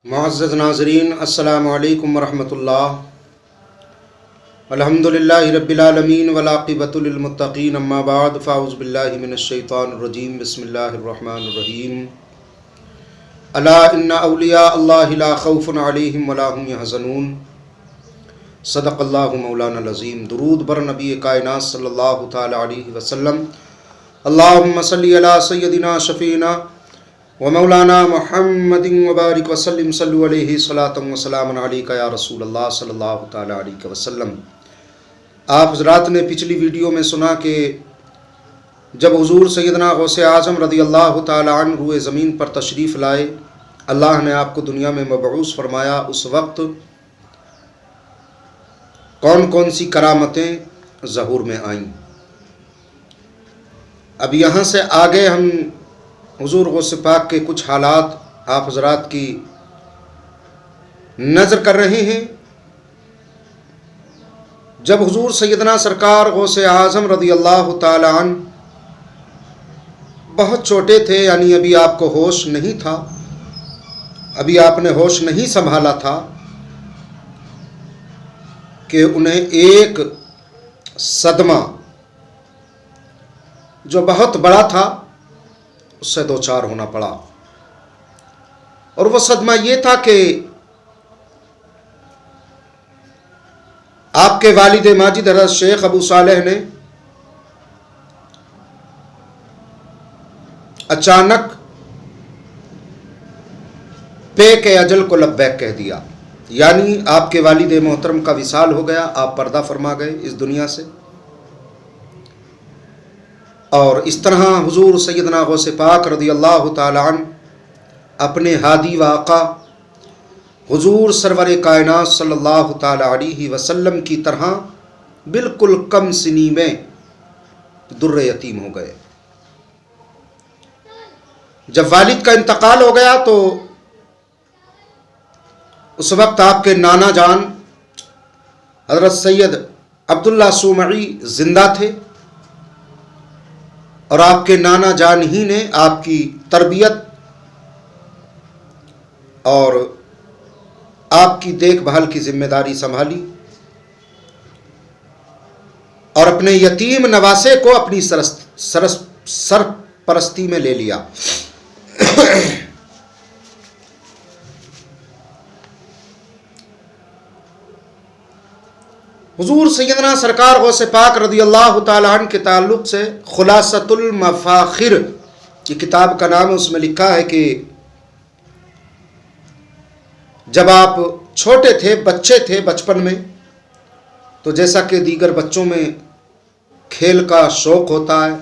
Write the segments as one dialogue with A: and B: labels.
A: معزز ناظرین، السلام علیکم ورحمۃ اللہ۔ الحمدللہ رب العالمین والعاقبۃ للمتقین، اما بعد فاعوذ باللہ من الشیطان الرجیم، بسم اللہ الرحمن الرحیم۔ الا ان اولیاء اللہ لا خوف علیہم ولا هم یحزنون، صدق اللہ مولانا العظیم۔ درود بر نبی کائنات صلی اللہ تعالی علیہ وسلم۔ اللہم صلی علی سیدنا شفیعنا ومولانا محمد وبارک وسلم، صلو علیہ صلاۃ وسلام علیک یا رسول اللہ صلی اللہ تعالی علیہ وسلم۔ آپ حضرات نے پچھلی ویڈیو میں سنا کہ جب حضور سیدنا غوث اعظم رضی اللہ تعالی عنہ روئے زمین پر تشریف لائے، اللہ نے آپ کو دنیا میں مبعوث فرمایا، اس وقت کون کون سی کرامتیں ظہور میں آئیں۔ اب یہاں سے آگے ہم حضور غوث پاک کے کچھ حالات آپ حضرات کی نظر کر رہے ہیں۔ جب حضور سیدنا سرکار غوث اعظم رضی اللہ تعالی عنہ بہت چھوٹے تھے، یعنی ابھی آپ کو ہوش نہیں تھا، ابھی آپ نے ہوش نہیں سنبھالا تھا، کہ انہیں ایک صدمہ جو بہت بڑا تھا اس سے دوچار ہونا پڑا، اور وہ صدمہ یہ تھا کہ آپ کے والد ماجد حضرت شیخ ابو صالح نے اچانک پے کے اجل کو لبیک کہہ دیا، یعنی آپ کے والد محترم کا وصال ہو گیا، آپ پردہ فرما گئے اس دنیا سے۔ اور اس طرح حضور سیدنا غوث پاک رضی اللہ تعالی عنہ اپنے ہادی و آقا حضور سرور کائنات صلی اللہ تعالی علیہ وسلم کی طرح بالکل کم سنی میں در یتیم ہو گئے۔ جب والد کا انتقال ہو گیا تو اس وقت آپ کے نانا جان حضرت سید عبداللہ سومعی زندہ تھے، اور آپ کے نانا جان ہی نے آپ کی تربیت اور آپ کی دیکھ بھال کی ذمہ داری سنبھالی، اور اپنے یتیم نواسے کو اپنی سرپرستی میں لے لیا۔ حضور سیدنا سرکار غوث پاک رضی اللہ تعالی عنہ کے تعلق سے خلاصۃ المفاخر یہ کتاب کا نام ہے، اس میں لکھا ہے کہ جب آپ چھوٹے تھے، بچے تھے، بچپن میں تو جیسا کہ دیگر بچوں میں کھیل کا شوق ہوتا ہے،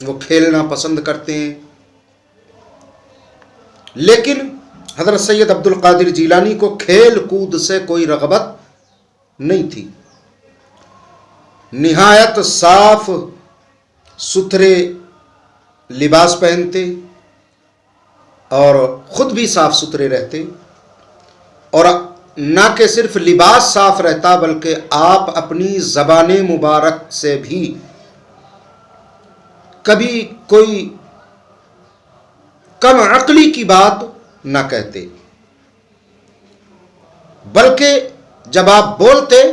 A: وہ کھیلنا پسند کرتے ہیں، لیکن حضرت سید عبد القادر جیلانی کو کھیل کود سے کوئی رغبت نہیں تھی۔ نہایت صاف ستھرے لباس پہنتے اور خود بھی صاف ستھرے رہتے، اور نہ کہ صرف لباس صاف رہتا بلکہ آپ اپنی زبان مبارک سے بھی کبھی کوئی کم عقلی کی بات نہ کہتے، بلکہ جب آپ بولتے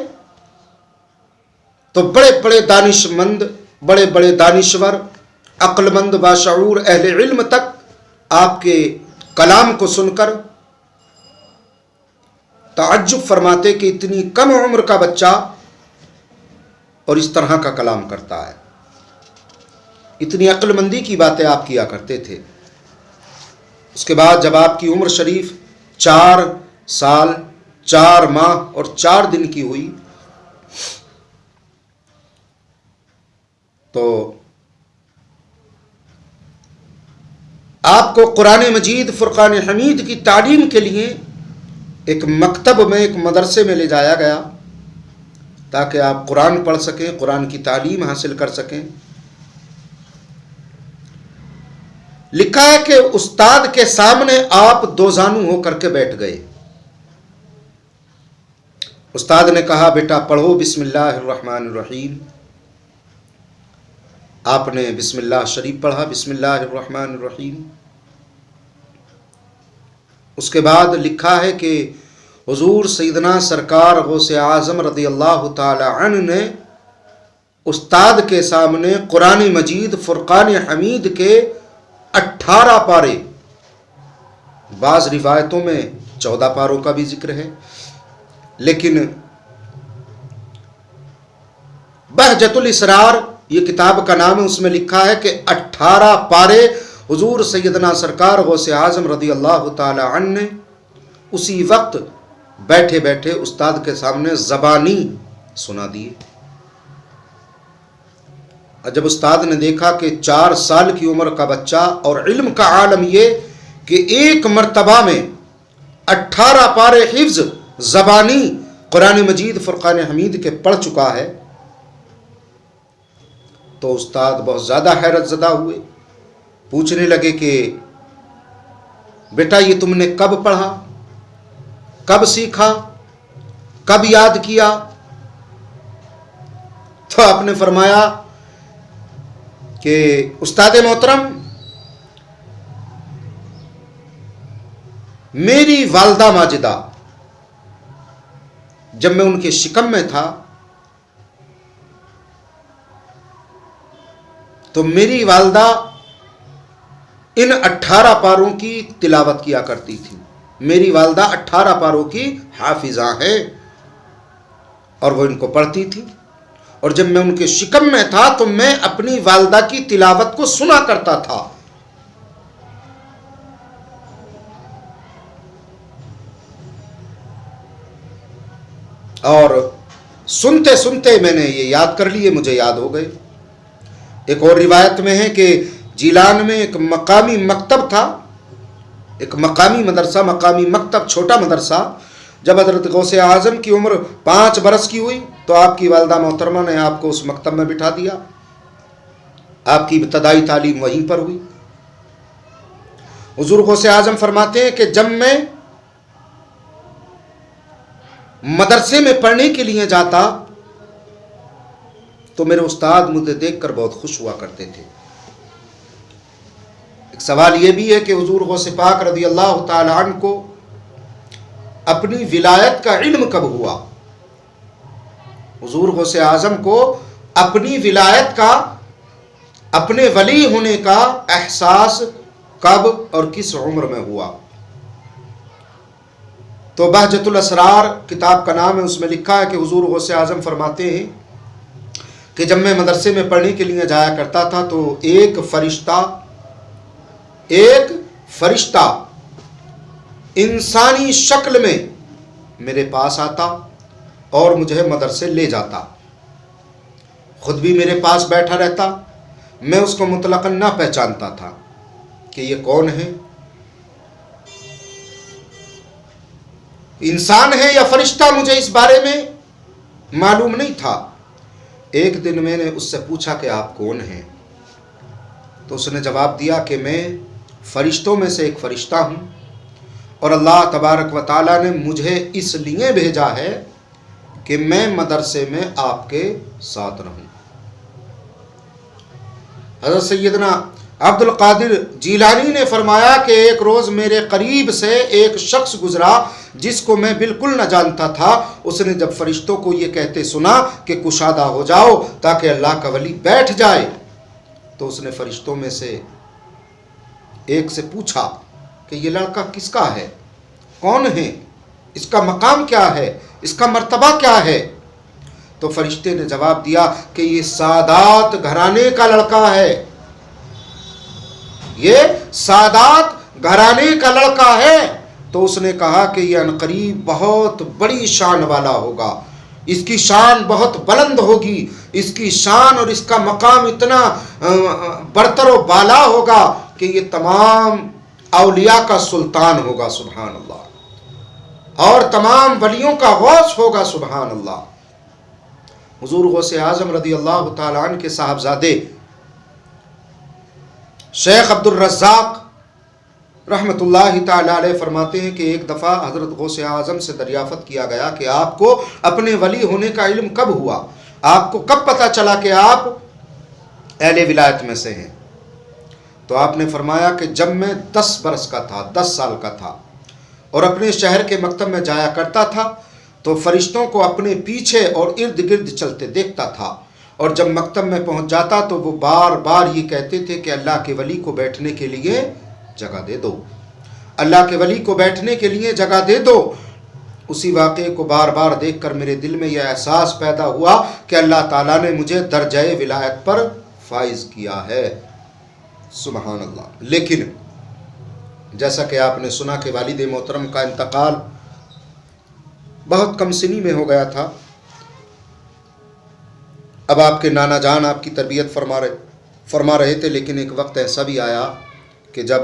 A: تو بڑے بڑے دانش مند، بڑے بڑے دانشور، عقل مند، باشعور اہل علم تک آپ کے کلام کو سن کر تعجب فرماتے کہ اتنی کم عمر کا بچہ اور اس طرح کا کلام کرتا ہے، اتنی عقل مندی کی باتیں آپ کیا کرتے تھے۔ اس کے بعد جب آپ کی عمر شریف 4 سال 4 ماہ اور 4 دن کی ہوئی تو آپ کو قرآن مجید فرقان حمید کی تعلیم کے لیے ایک مکتب میں، ایک مدرسے میں لے جایا گیا تاکہ آپ قرآن پڑھ سکیں، قرآن کی تعلیم حاصل کر سکیں۔ لکھا ہے کہ استاد کے سامنے آپ دوزانو ہو کر کے بیٹھ گئے۔ استاد نے کہا بیٹا پڑھو بسم اللہ الرحمن الرحیم۔ آپ نے بسم اللہ شریف پڑھا، بسم اللہ الرحمن الرحیم۔ اس کے بعد لکھا ہے کہ حضور سیدنا سرکار غوث اعظم رضی اللہ تعالی عنہ نے استاد کے سامنے قرآن مجید فرقان حمید کے 18 پارے، بعض روایتوں میں 14 پاروں کا بھی ذکر ہے، لیکن بہجت الاسرار یہ کتاب کا نام ہے، اس میں لکھا ہے کہ 18 پارے حضور سیدنا سرکار غوث اعظم رضی اللہ تعالی عنہ نے اسی وقت بیٹھے بیٹھے استاد کے سامنے زبانی سنا دیے۔ جب استاد نے دیکھا کہ 4 سال کی عمر کا بچہ اور علم کا عالم یہ کہ ایک مرتبہ میں 18 پارے حفظ زبانی قرآن مجید فرقان حمید کے پڑھ چکا ہے، تو استاد بہت زیادہ حیرت زدہ ہوئے، پوچھنے لگے کہ بیٹا یہ تم نے کب پڑھا، کب سیکھا، کب یاد کیا؟ تو آپ نے فرمایا کہ استاد محترم، میری والدہ ماجدہ جب میں ان کے شکم میں تھا تو میری والدہ ان 18 پاروں کی تلاوت کیا کرتی تھی۔ میری والدہ 18 پاروں کی حافظہ ہے اور وہ ان کو پڑھتی تھی، اور جب میں ان کے شکم میں تھا تو میں اپنی والدہ کی تلاوت کو سنا کرتا تھا۔ اور سنتے سنتے میں نے یہ یاد کر لیے، مجھے یاد ہو گئے۔ ایک اور روایت میں ہے کہ جیلان میں ایک مقامی مکتب تھا، ایک مقامی مدرسہ، مقامی مکتب، چھوٹا مدرسہ۔ جب حضرت غوث اعظم کی عمر 5 برس کی ہوئی تو آپ کی والدہ محترمہ نے آپ کو اس مکتب میں بٹھا دیا، آپ کی ابتدائی تعلیم وہیں پر ہوئی۔ حضور غوث اعظم فرماتے ہیں کہ جب میں مدرسے میں پڑھنے کے لیے جاتا تو میرے استاد مجھے دیکھ کر بہت خوش ہوا کرتے تھے۔ ایک سوال یہ بھی ہے کہ حضور غوث پاک رضی اللہ تعالی عنہ کو اپنی ولایت کا علم کب ہوا؟ حضور غوث اعظم کو اپنی ولایت کا، اپنے ولی ہونے کا احساس کب اور کس عمر میں ہوا؟ تو بہجت الاسرار کتاب کا نام ہے، اس میں لکھا ہے کہ حضور غوث اعظم فرماتے ہیں کہ جب میں مدرسے میں پڑھنے کے لیے جایا کرتا تھا تو ایک فرشتہ انسانی شکل میں میرے پاس آتا اور مجھے مدرسے لے جاتا، خود بھی میرے پاس بیٹھا رہتا، میں اس کو مطلقاً نہ پہچانتا تھا کہ یہ کون ہے، انسان ہے یا فرشتہ، مجھے اس بارے میں معلوم نہیں تھا۔ ایک دن میں نے اس سے پوچھا کہ آپ کون ہیں؟ تو اس نے جواب دیا کہ میں فرشتوں میں سے ایک فرشتہ ہوں، اور اللہ تبارک و تعالیٰ نے مجھے اس لیے بھیجا ہے کہ میں مدرسے میں آپ کے ساتھ رہوں۔ حضرت سیدنا عبد القادر جیلانی نے فرمایا کہ ایک روز میرے قریب سے ایک شخص گزرا جس کو میں بالکل نہ جانتا تھا۔ اس نے جب فرشتوں کو یہ کہتے سنا کہ کشادہ ہو جاؤ تاکہ اللہ کا ولی بیٹھ جائے، تو اس نے فرشتوں میں سے ایک سے پوچھا کہ یہ لڑکا کس کا ہے، کون ہے، اس کا مقام کیا ہے، اس کا مرتبہ کیا ہے؟ تو فرشتے نے جواب دیا کہ یہ سادات گھرانے کا لڑکا ہے، یہ سادات گھرانے کا لڑکا ہے۔ تو اس نے کہا کہ یہ عنقریب بہت بڑی شان والا ہوگا، اس کی شان بہت بلند ہوگی، اس کی شان اور اس کا مقام اتنا برتر و بالا ہوگا کہ یہ تمام اولیاء کا سلطان ہوگا، سبحان اللہ، اور تمام ولیوں کا غوث ہوگا، سبحان اللہ۔ حضور غوث اعظم رضی اللہ تعالیٰ عنہ کے صاحبزادے شیخ عبد الرزاق رحمۃ اللہ تعالی علیہ فرماتے ہیں کہ ایک دفعہ حضرت غوث اعظم سے دریافت کیا گیا کہ آپ کو اپنے ولی ہونے کا علم کب ہوا، آپ کو کب پتہ چلا کہ آپ اہل ولایت میں سے ہیں؟ تو آپ نے فرمایا کہ جب میں 10 برس کا تھا، 10 سال کا تھا، اور اپنے شہر کے مکتب میں جایا کرتا تھا تو فرشتوں کو اپنے پیچھے اور ارد گرد چلتے دیکھتا تھا، اور جب مکتب میں پہنچ جاتا تو وہ بار بار یہ کہتے تھے کہ اللہ کے ولی کو بیٹھنے کے لیے جگہ دے دو، اللہ کے ولی کو بیٹھنے کے لیے جگہ دے دو۔ اسی واقعے کو بار بار دیکھ کر میرے دل میں یہ احساس پیدا ہوا کہ اللہ تعالیٰ نے مجھے درجہ ولایت پر فائز کیا ہے۔ سبحان اللہ۔ لیکن جیسا کہ آپ نے سنا کہ والد محترم کا انتقال بہت کم سنی میں ہو گیا تھا۔ اب آپ کے نانا جان آپ کی تربیت فرما رہے تھے، لیکن ایک وقت ایسا بھی آیا کہ جب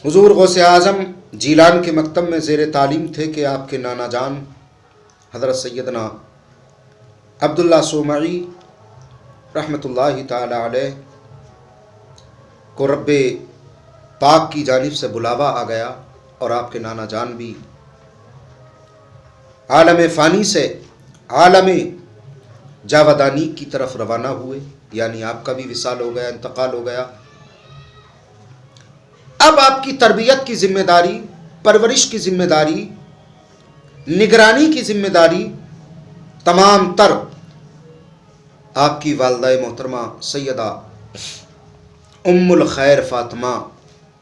A: حضور غوث اعظم جیلان کے مکتب میں زیر تعلیم تھے کہ آپ کے نانا جان حضرت سیدنا عبداللہ سومعی رحمۃ اللہ تعالی علیہ کو رب پاک کی جانب سے بلاوا آ گیا، اور آپ کے نانا جان بھی عالم فانی سے عالم جاودانی کی طرف روانہ ہوئے، یعنی آپ کا بھی وصال ہو گیا، انتقال ہو گیا۔ اب آپ کی تربیت کی ذمہ داری، پرورش کی ذمہ داری، نگرانی کی ذمہ داری تمام تر آپ کی والدہ محترمہ سیدہ ام الخیر فاطمہ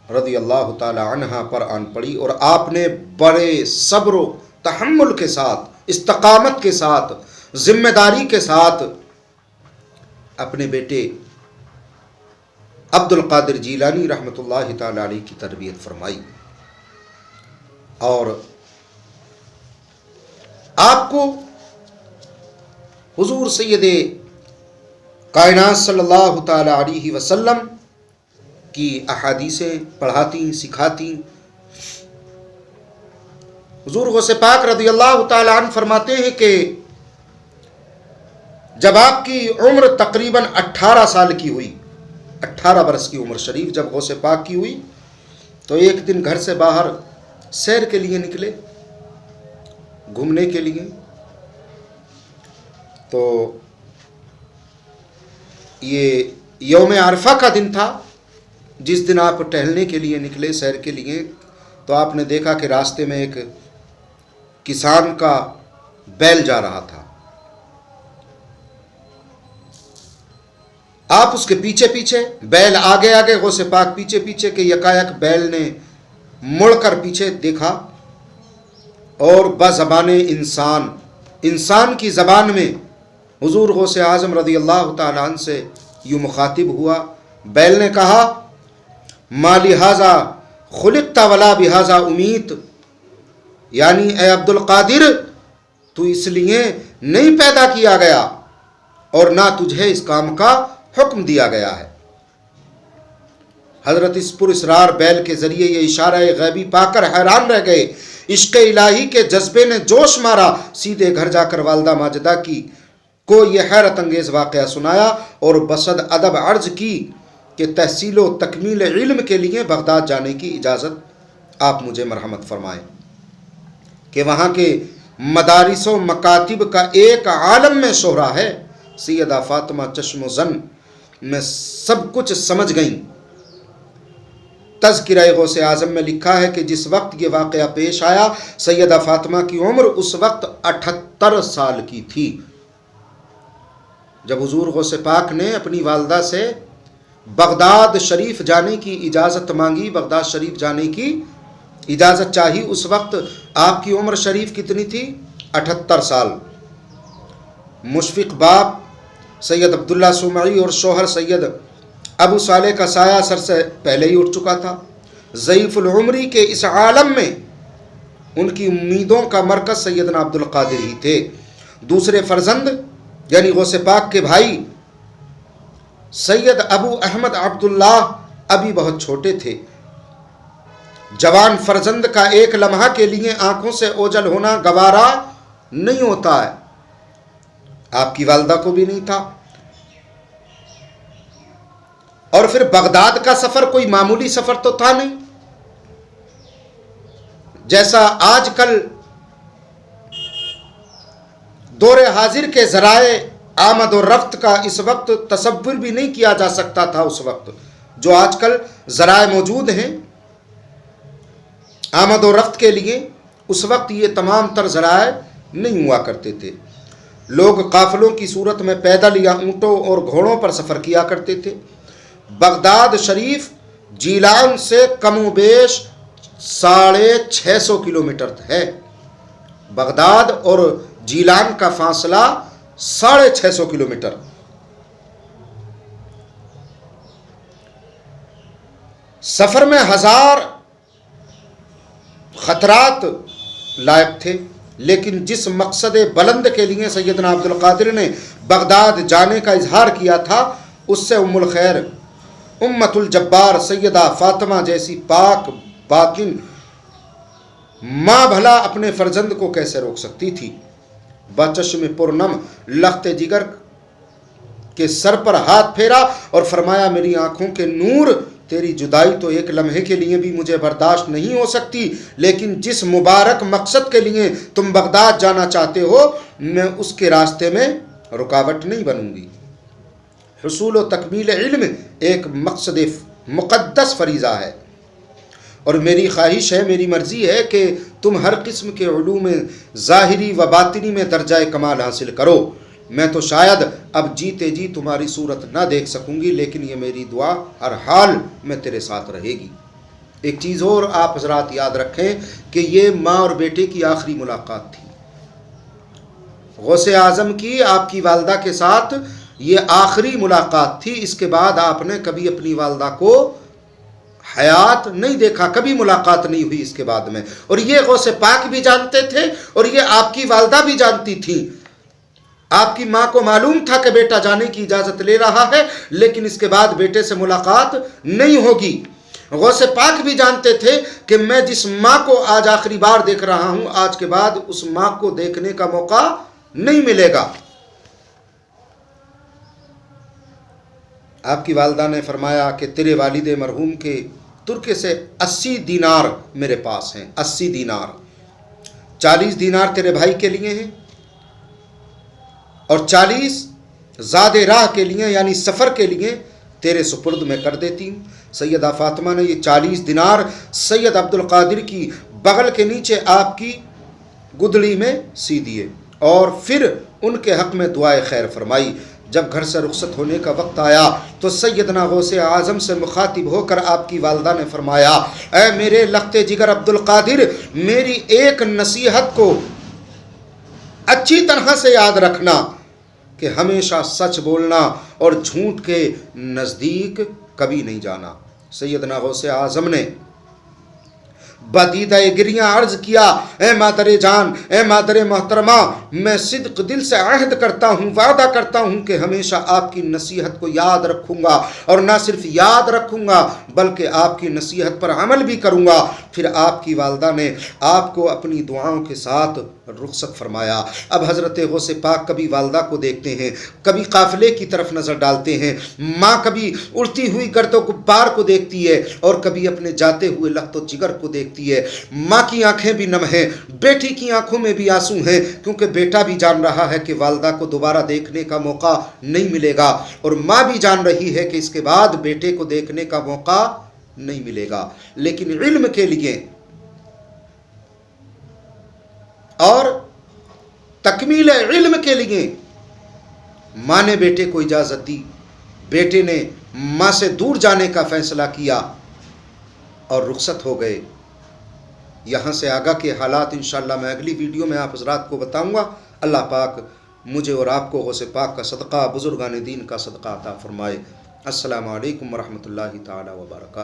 A: رضی اللہ تعالی عنہا پر آن پڑی، اور آپ نے بڑے صبر و تحمل کے ساتھ، استقامت کے ساتھ، ذمہ داری کے ساتھ اپنے بیٹے عبد القادر جیلانی رحمۃ اللہ تعالی علیہ کی تربیت فرمائی، اور آپ کو حضور سید کائنات صلی اللہ تعالی علیہ وسلم کی احادیثیں پڑھاتی، سکھاتی۔ حضور غوث پاک رضی اللہ تعالی عنہ فرماتے ہیں کہ جب آپ کی عمر تقریباً 18 سال کی ہوئی، 18 برس کی عمر شریف جب غوث پاک کی ہوئی، تو ایک دن گھر سے باہر سیر کے لیے نکلے، گھومنے کے لیے۔ تو یہ یوم عرفہ کا دن تھا، جس دن آپ ٹہلنے کے لیے نکلے، سیر کے لیے، تو آپ نے دیکھا کہ راستے میں ایک کسان کا بیل جا رہا تھا۔ آپ اس کے پیچھے پیچھے، بیل آگے آگے، غوث پاک پیچھے پیچھے، کہ یکایک بیل نے مڑ کر پیچھے دیکھا اور بزبان انسان کی زبان میں حضور غوث اعظم رضی اللہ تعالی عنہ سے یوں مخاطب ہوا۔ بیل نے کہا، ما لہذا خلقت ولا بہذا امیت، یعنی اے عبد القادر، تو اس لیے نہیں پیدا کیا گیا اور نہ تجھے اس کام کا حکم دیا گیا ہے۔ حضرت اس پر اسرار بیل کے ذریعے یہ اشارہ غیبی پا کر حیران رہ گئے۔ عشق الہی کے جذبے نے جوش مارا، سیدھے گھر جا کر والدہ ماجدہ کو یہ حیرت انگیز واقعہ سنایا اور بصد ادب عرض کی کہ تحصیل و تکمیل علم کے لیے بغداد جانے کی اجازت آپ مجھے مرحمت فرمائیں، کہ وہاں کے مدارس و مکاتب کا ایک عالم میں شہرہ ہے۔ سیدہ فاطمہ چشم و زن میں سب کچھ سمجھ گئیں۔ تذکرہ غوث اعظم میں لکھا ہے کہ جس وقت یہ واقعہ پیش آیا، سیدہ فاطمہ کی عمر اس وقت 78 سال کی تھی۔ جب حضور غوث پاک نے اپنی والدہ سے بغداد شریف جانے کی اجازت مانگی، بغداد شریف جانے کی اجازت چاہی، اس وقت آپ کی عمر شریف کتنی تھی؟ 78 سال۔ مشفق باپ سید عبداللہ سومعی اور شوہر سید ابو صالح کا سایہ سر سے پہلے ہی اٹھ چکا تھا۔ ضعیف العمری کے اس عالم میں ان کی امیدوں کا مرکز سیدنا عبد القادر ہی تھے۔ دوسرے فرزند یعنی غوث پاک کے بھائی سید ابو احمد عبداللہ ابھی بہت چھوٹے تھے۔ جوان فرزند کا ایک لمحہ کے لیے آنکھوں سے اوجھل ہونا گوارا نہیں ہوتا ہے، آپ کی والدہ کو بھی نہیں تھا۔ اور پھر بغداد کا سفر کوئی معمولی سفر تو تھا نہیں، جیسا آج کل دور حاضر کے ذرائع آمد و رفت کا اس وقت تصور بھی نہیں کیا جا سکتا تھا۔ اس وقت جو آج کل ذرائع موجود ہیں، آمد و رفت کے لیے اس وقت یہ تمام تر ذرائع نہیں ہوا کرتے تھے۔ لوگ قافلوں کی صورت میں پیدل یا اونٹوں اور گھوڑوں پر سفر کیا کرتے تھے۔ بغداد شریف جیلان سے کم و بیش 650 کلومیٹر ہے۔ بغداد اور جیلان کا فاصلہ 650 کلومیٹر۔ سفر میں 1000 خطرات لائق تھے، لیکن جس مقصد بلند کے لیے سیدنا عبد القادر نے بغداد جانے کا اظہار کیا تھا، اس سے ام الخیر امت الجبار سیدہ فاطمہ جیسی پاک باطن ماں بھلا اپنے فرزند کو کیسے روک سکتی تھی؟ بچشم پرنم لخت جگر کے سر پر ہاتھ پھیرا اور فرمایا میری آنکھوں کے نور، تیری جدائی تو ایک لمحے کے لیے بھی مجھے برداشت نہیں ہو سکتی، لیکن جس مبارک مقصد کے لیے تم بغداد جانا چاہتے ہو میں اس کے راستے میں رکاوٹ نہیں بنوں گی۔ حصول و تکمیل علم ایک مقصد مقدس فریضہ ہے، اور میری خواہش ہے، میری مرضی ہے کہ تم ہر قسم کے علوم ظاہری و باطنی میں درجہ کمال حاصل کرو۔ میں تو شاید اب جیتے جی تمہاری صورت نہ دیکھ سکوں گی، لیکن یہ میری دعا ہر حال میں تیرے ساتھ رہے گی۔ ایک چیز اور آپ حضرات یاد رکھیں کہ یہ ماں اور بیٹے کی آخری ملاقات تھی۔ غوث اعظم کی آپ کی والدہ کے ساتھ یہ آخری ملاقات تھی۔ اس کے بعد آپ نے کبھی اپنی والدہ کو حیات نہیں دیکھا، کبھی ملاقات نہیں ہوئی اس کے بعد میں، اور یہ غوث پاک بھی جانتے تھے اور یہ آپ کی والدہ بھی جانتی تھی۔ آپ کی ماں کو معلوم تھا کہ بیٹا جانے کی اجازت لے رہا ہے، لیکن اس کے بعد بیٹے سے ملاقات نہیں ہوگی۔ غوث پاک بھی جانتے تھے کہ میں جس ماں کو آج آخری بار دیکھ رہا ہوں، آج کے بعد اس ماں کو دیکھنے کا موقع نہیں ملے گا۔ آپ کی والدہ نے فرمایا کہ تیرے والد مرحوم کے ترکے سے 80 دینار میرے پاس ہیں، 80 دینار، 40 دینار تیرے بھائی کے لیے ہیں اور 40 زاد راہ کے لیے یعنی سفر کے لیے تیرے سپرد میں کر دیتی ہوں۔ سیدہ فاطمہ نے یہ 40 دینار سید عبد القادر کی بغل کے نیچے آپ کی گدڑی میں سی دیے اور پھر ان کے حق میں دعائے خیر فرمائی۔ جب گھر سے رخصت ہونے کا وقت آیا تو سیدنا غوث اعظم سے مخاطب ہو کر آپ کی والدہ نے فرمایا، اے میرے لخت جگر عبد القادر، میری ایک نصیحت کو اچھی طرح سے یاد رکھنا کہ ہمیشہ سچ بولنا اور جھوٹ کے نزدیک کبھی نہیں جانا۔ سیدنا غوث اعظم نے بدیدہ گریاں عرض کیا، اے مادر جان، اے مادر محترمہ، میں صدق دل سے عہد کرتا ہوں، وعدہ کرتا ہوں کہ ہمیشہ آپ کی نصیحت کو یاد رکھوں گا، اور نہ صرف یاد رکھوں گا بلکہ آپ کی نصیحت پر عمل بھی کروں گا۔ پھر آپ کی والدہ نے آپ کو اپنی دعاؤں کے ساتھ رخصت فرمایا۔ اب حضرت غوث پاک کبھی والدہ کو دیکھتے ہیں، کبھی قافلے کی طرف نظر ڈالتے ہیں، ماں کبھی اڑتی ہوئی گرد و غبار کو دیکھتی ہے اور کبھی اپنے جاتے ہوئے لخت و جگر کو دیکھتی ہے۔ ماں کی آنکھیں بھی نم ہیں، بیٹی کی آنکھوں میں بھی آنسو ہیں، کیونکہ بیٹا بھی جان رہا ہے کہ والدہ کو دوبارہ دیکھنے کا موقع نہیں ملے گا، اور ماں بھی جان رہی ہے کہ اس کے بعد بیٹے کو دیکھنے کا موقع نہیں ملے گا۔ لیکن علم کے لیے اور تکمیل علم کے لیے ماں نے بیٹے کو اجازت دی، بیٹے نے ماں سے دور جانے کا فیصلہ کیا اور رخصت ہو گئے۔ یہاں سے آگے کے حالات انشاءاللہ میں اگلی ویڈیو میں آپ حضرات کو بتاؤں گا۔ اللہ پاک مجھے اور آپ کو غوث پاک کا صدقہ، بزرگان دین کا صدقہ عطا فرمائے۔ السلام علیکم ورحمۃ اللہ تعالی وبرکاتہ۔